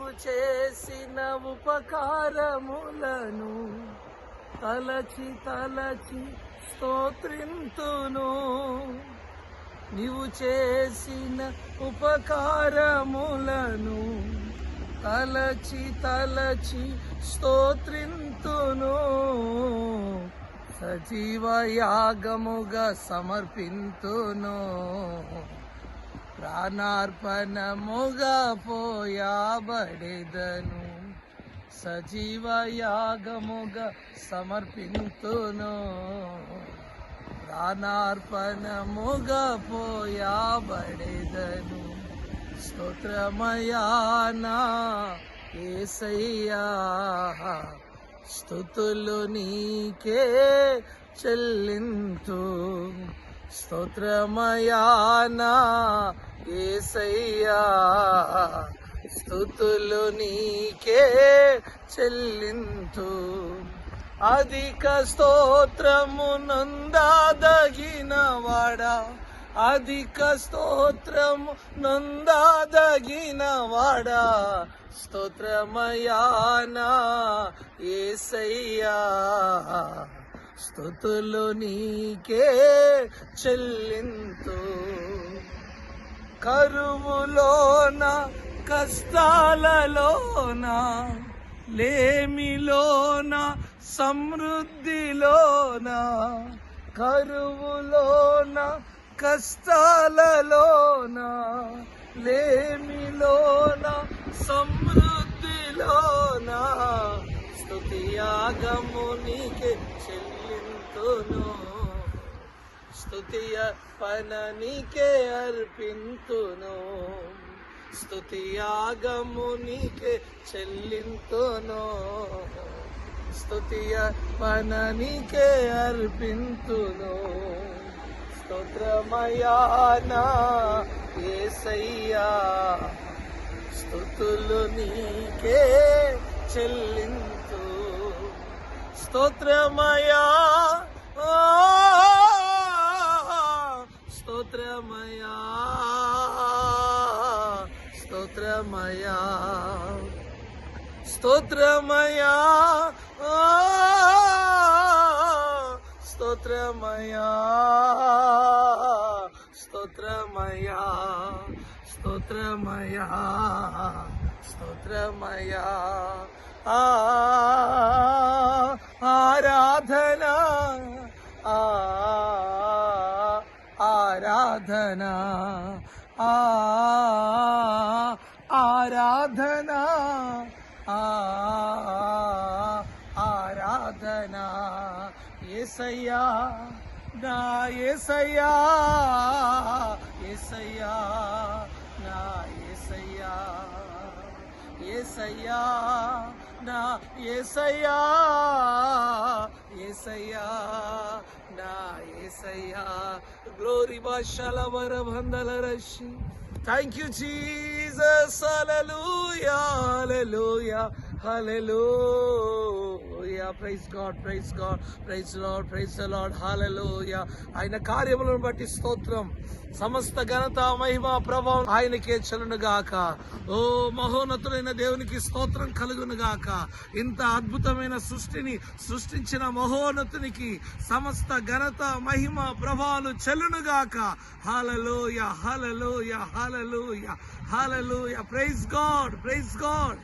నీవు చేసిన ఉపకారములను తలచి తలచి స్తోత్రింతును. నీవు చేసిన ఉపకారములను తలచి తలచి స్తోత్రింతును. సజీవ యాగముగా సమర్పింతును. ప్రాణార్పణముగా పోయాబడెదను. సజీవ యాగముగా సమర్పింతును. ప్రాణార్పణముగా పోయాబడెదను. స్తోత్రమయా నా యేసయ్యా, స్తుతులు నీకే చెల్లింతు. స్తోత్రమయా నా యేసయ్యా, స్తుతులు నీకే చెల్లింతు. అధిక స్తోత్రము నందాదగిన వాడా, అధిక స్తోత్రము నందాదగిన వాడా, స్తోత్రమయా నా యేసయ్యా, స్తుతులు నీకే చెల్లింతు. కరువులోన కష్టాలలోన లేమిలోన సమృద్ధిలోన, కరువులోన కష్టాలలోన లేమిలోన సమృద్ధిలోన, స్తుతి యాగము నీకే చెల్లింతును. స్తుతియ పన నీకే అర్పింతును. స్తుతి యాగము నీకే చెల్లింతును. స్తుతియ పన నీకే అర్పింతును. స్తోత్రమయా నా యేసయ్యా, స్తుతులు నీకే చెల్లింతు. స్తోత్రమయా, స్తోత్రమయా, స్తోత్రమయా, స్తోత్రమయా, స్తోత్రమయా, స్తోత్రమయా, స్తోత్రమయా, స్తోత్రమయా. ఆరాధన, ఆరాధన, ఆరాధన, ఆరాధన. యేసయ్యా నా యేసయ్యా, యేసయ్యా నా యేసయ్యా, యేసయ్యా నా యేసయ్యా, యేసయ్యా నా యేసయ్యా. గ్లోరీ భాషల వరబందల రషి. Thank you, Jesus. Hallelujah, hallelujah, hallelujah. Praise God, praise God, praise the Lord, praise the Lord. Hallelujah. ఆయన కార్యములను బట్టి స్తోత్రం. సమస్త ఘనత మహిమ ప్రభావం ఆయనకే చెల్లును గాక. ఓ మహోన్నతుడైన దేవునికి స్తోత్రం కలుగును గాక. ఇంత అద్భుతమైన సృష్టిని సృష్టించిన మహోన్నతునికి సమస్త ఘనత మహిమ ప్రభావాలు చెల్లును గాక. Hallelujah, hallelujah, hallelujah, hallelujah. Praise God, praise God.